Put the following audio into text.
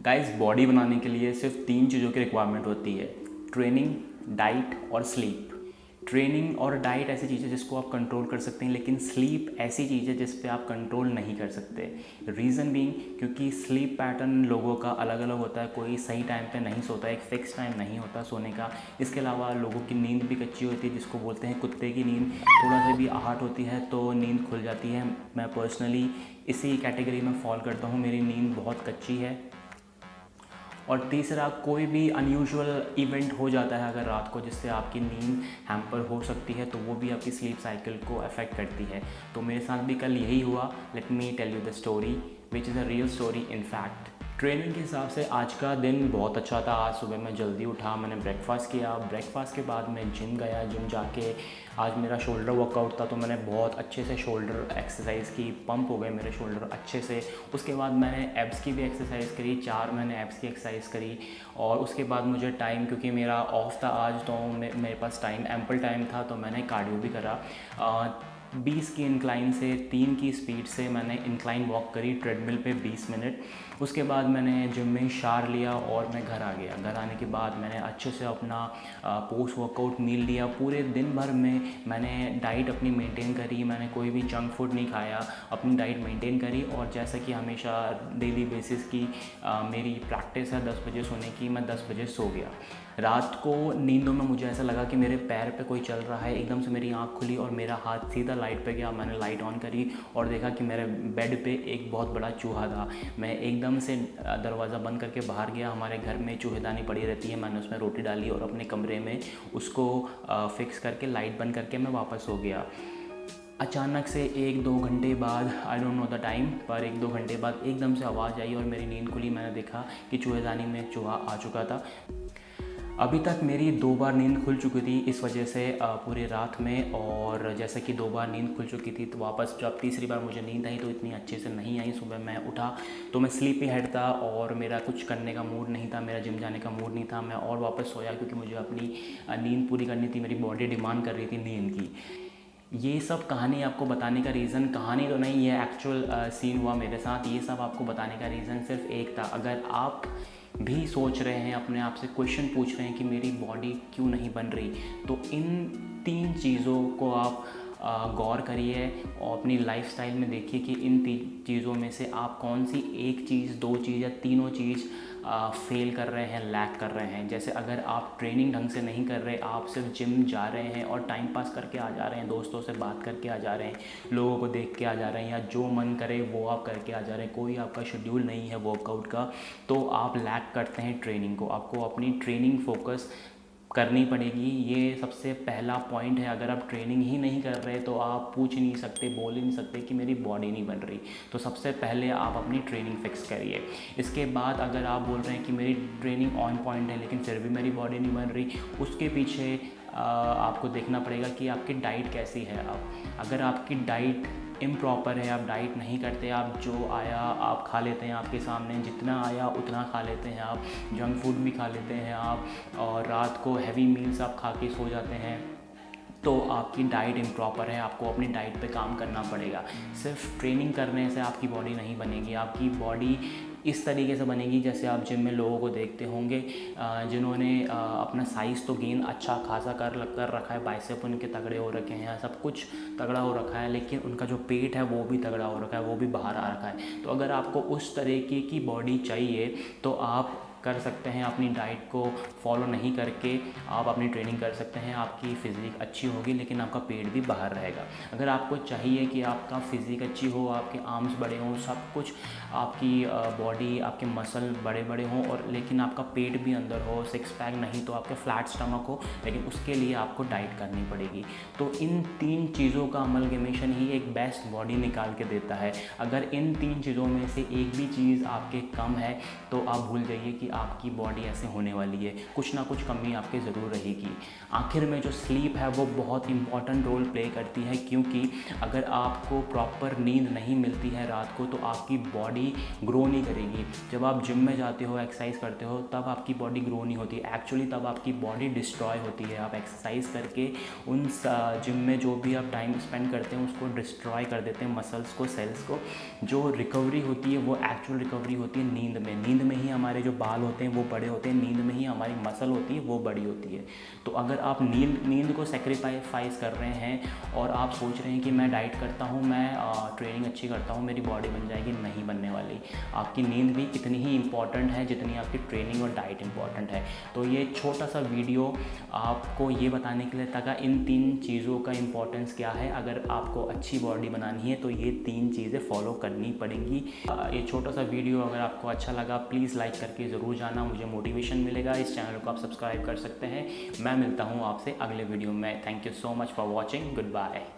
Guys, body बनाने के लिए सिर्फ 3 चीज़ों की रिक्वायरमेंट होती है: ट्रेनिंग, डाइट और स्लीप। ट्रेनिंग और डाइट ऐसी चीज़ है जिसको आप कंट्रोल कर सकते हैं, लेकिन स्लीप ऐसी चीज़ है जिस पे आप कंट्रोल नहीं कर सकते। रीज़न बीइंग क्योंकि स्लीप पैटर्न लोगों का अलग अलग होता है। कोई सही टाइम पे नहीं सोता, एक फ़िक्स टाइम नहीं होता सोने का। इसके अलावा लोगों की नींद भी कच्ची होती है, जिसको बोलते हैं कुत्ते की नींद। थोड़ा सा भी आहट होती है तो नींद खुल जाती है। मैं पर्सनली इसी कैटेगरी में फॉल करता हूँ, मेरी नींद बहुत कच्ची है। और तीसरा, कोई भी अनयूजुअल इवेंट हो जाता है अगर रात को, जिससे आपकी नींद हैम्पर हो सकती है, तो वो भी आपकी स्लीप साइकिल को अफेक्ट करती है। तो मेरे साथ भी कल यही हुआ। Let me tell you the story which is a real story in fact. Training के हिसाब से आज का दिन बहुत अच्छा था। आज सुबह मैं जल्दी उठा, मैंने ब्रेकफास्ट किया। ब्रेकफास्ट के बाद मैं जिम गया। जिम जाके आज मेरा शोल्डर वर्कआउट था, तो मैंने बहुत अच्छे से शोल्डर एक्सरसाइज की। पंप हो गए मेरे शोल्डर अच्छे से। उसके बाद मैंने एब्स की भी एक्सरसाइज करी, 4 मैंने एब्स की एक्सरसाइज करी। और उसके बाद मुझे टाइम, क्योंकि मेरा ऑफ था आज, तो मेरे पास टाइम, एम्पल टाइम था, तो मैंने कार्डियो भी करा। 20 की इंक्लाइन से 3 की स्पीड से मैंने इंक्लाइन वॉक करी ट्रेडमिल पे 20 मिनट। उसके बाद मैंने जिम में शावर लिया और मैं घर आ गया। घर आने के बाद मैंने अच्छे से अपना पोस्ट वर्कआउट मील लिया। पूरे दिन भर में मैंने डाइट अपनी मेंटेन करी। मैंने कोई भी जंक फूड नहीं खाया, अपनी डाइट मेंटेन करी। और जैसा कि हमेशा डेली बेसिस की मेरी प्रैक्टिस है 10 बजे सोने की, मैं 10 बजे सो गया। रात को नींदों में मुझे ऐसा लगा कि मेरे पैर पे कोई चल रहा है। एकदम से मेरी आँख खुली और मेरा हाथ सीधा लाइट पे गया। मैंने लाइट ऑन करी और देखा कि मेरे बेड पे एक बहुत बड़ा चूहा था। मैं एकदम से दरवाज़ा बंद करके बाहर गया। हमारे घर में चूहेदानी पड़ी रहती है, मैंने उसमें रोटी डाली और अपने कमरे में उसको फिक्स करके लाइट बंद करके मैं वापस सो गया। अचानक से 1-2 घंटे बाद, I don't know the time, पर 1-2 घंटे बाद एकदम से आवाज़ आई और मेरी नींद खुली। मैंने देखा कि चूहेदानी में एक चूहा आ चुका था। अभी तक मेरी 2 बार नींद खुल चुकी थी इस वजह से पूरी रात में। और जैसे कि 2 बार नींद खुल चुकी थी, तो वापस जब तीसरी बार मुझे नींद आई तो इतनी अच्छे से नहीं आई। सुबह मैं उठा तो मैं स्लीपी हेड था और मेरा कुछ करने का मूड नहीं था, मेरा जिम जाने का मूड नहीं था। मैं और वापस सोया क्योंकि मुझे अपनी नींद पूरी करनी थी। मेरी बॉडी डिमांड कर रही थी नींद की। ये सब कहानी आपको बताने का रीज़न, कहानी तो नहीं, ये एक्चुअल सीन हुआ मेरे साथ। ये सब आपको बताने का रीज़न सिर्फ एक था। अगर आप भी सोच रहे हैं, अपने आप से क्वेश्चन पूछ रहे हैं कि मेरी बॉडी क्यों नहीं बन रही, तो इन 3 चीज़ों को आप गौर करिए और अपनी लाइफस्टाइल में देखिए कि इन 3 चीज़ों में से आप कौन सी एक चीज़, 2 चीज़ या तीनों चीज़ फेल कर रहे हैं, लैक कर रहे हैं। जैसे अगर आप ट्रेनिंग ढंग से नहीं कर रहे, आप सिर्फ जिम जा रहे हैं और टाइम पास करके आ जा रहे हैं, दोस्तों से बात करके आ जा रहे हैं, लोगों को देख के आ जा रहे हैं, या जो मन करे वो आप करके आ जा रहे हैं, कोई आपका शेड्यूल नहीं है वर्कआउट का, तो आप लैक करते हैं ट्रेनिंग को। आपको अपनी ट्रेनिंग फोकस करनी पड़ेगी। ये सबसे पहला पॉइंट है। अगर आप ट्रेनिंग ही नहीं कर रहे तो आप पूछ ही नहीं सकते, बोल ही नहीं सकते कि मेरी बॉडी नहीं बन रही। तो सबसे पहले आप अपनी ट्रेनिंग फिक्स करिए। इसके बाद अगर आप बोल रहे हैं कि मेरी ट्रेनिंग ऑन पॉइंट है लेकिन फिर भी मेरी बॉडी नहीं बन रही, उसके पीछे आपको देखना पड़ेगा कि आपकी डाइट कैसी है। अगर आपकी डाइट इम्प्रॉपर है, आप डाइट नहीं करते, आप जो आया आप खा लेते हैं, आपके सामने जितना आया उतना खा लेते हैं, आप जंक फूड भी खा लेते हैं आप, और रात को हैवी मील्स आप खा के सो जाते हैं, तो आपकी डाइट इम्प्रॉपर है। आपको अपनी डाइट पे काम करना पड़ेगा। सिर्फ ट्रेनिंग करने से आपकी बॉडी नहीं बनेगी। आपकी बॉडी इस तरीके से बनेगी जैसे आप जिम में लोगों को देखते होंगे जिन्होंने अपना साइज़ तो गेन अच्छा खासा कर रखा है, बाइसेप उनके तगड़े हो रखे हैं, सब कुछ तगड़ा हो रखा है, लेकिन उनका जो पेट है वो भी तगड़ा हो रखा है, वो भी बाहर आ रखा है। तो अगर आपको उस तरीके की बॉडी चाहिए तो आप कर सकते हैं। अपनी डाइट को फॉलो नहीं करके आप अपनी ट्रेनिंग कर सकते हैं। आपकी फ़िज़िक अच्छी होगी लेकिन आपका पेट भी बाहर रहेगा। अगर आपको चाहिए कि आपका फ़िज़िक अच्छी हो, आपके आर्म्स बड़े हों, सब कुछ, आपकी बॉडी, आपके मसल बड़े बड़े हों, और लेकिन आपका पेट भी अंदर हो, 6 पैक नहीं तो आपके फ्लैट स्टमक हो, लेकिन उसके लिए आपको डाइट करनी पड़ेगी। तो इन 3 चीज़ों का अमलगमेशन ही एक बेस्ट बॉडी निकाल के देता है। अगर इन 3 चीज़ों में से एक भी चीज़ आपके कम है तो आप भूल जाइए कि आपकी बॉडी ऐसे होने वाली है। कुछ ना कुछ कमी आपके ज़रूर रहेगी। आखिर में जो स्लीप है वो बहुत इंपॉर्टेंट रोल प्ले करती है, क्योंकि अगर आपको प्रॉपर नींद नहीं मिलती है रात को तो आपकी बॉडी ग्रो नहीं करेगी। जब आप जिम में जाते हो, एक्सरसाइज करते हो, तब आपकी बॉडी ग्रो नहीं होती। एक्चुअली तब आपकी बॉडी डिस्ट्रॉय होती है। आप एक्सरसाइज करके उन जिम में जो भी आप टाइम स्पेंड करते हैं उसको डिस्ट्रॉय कर देते हैं, मसल्स को, सेल्स को। जो रिकवरी होती है वो एक्चुअल रिकवरी होती है नींद में। नींद में ही हमारे जो बाल होते हैं वो बड़े होते हैं, नींद में ही हमारी मसल होती है वो बड़ी होती है। तो अगर आप नींद को सेक्रीफाइस कर रहे हैं और आप सोच रहे हैं कि मैं डाइट करता हूँ, मैं ट्रेनिंग अच्छी करता हूँ, मेरी बॉडी बन जाएगी, नहीं बनने वाली। आपकी नींद भी इतनी ही इम्पॉर्टेंट है जितनी आपकी ट्रेनिंग और डाइट इम्पॉर्टेंट है। तो ये छोटा सा वीडियो आपको ये बताने के लिए था इन 3 चीज़ों का इम्पोर्टेंस क्या है। अगर आपको अच्छी बॉडी बनानी है तो ये 3 चीज़ें फॉलो करनी पड़ेंगी। ये छोटा सा वीडियो अगर आपको अच्छा लगा प्लीज़ लाइक करके ज़रूर जाना, मुझे मोटिवेशन मिलेगा। इस चैनल को आप सब्सक्राइब कर सकते हैं। मैं मिलता हूँ आपसे अगले वीडियो में। Thank you so much for watching. Good bye.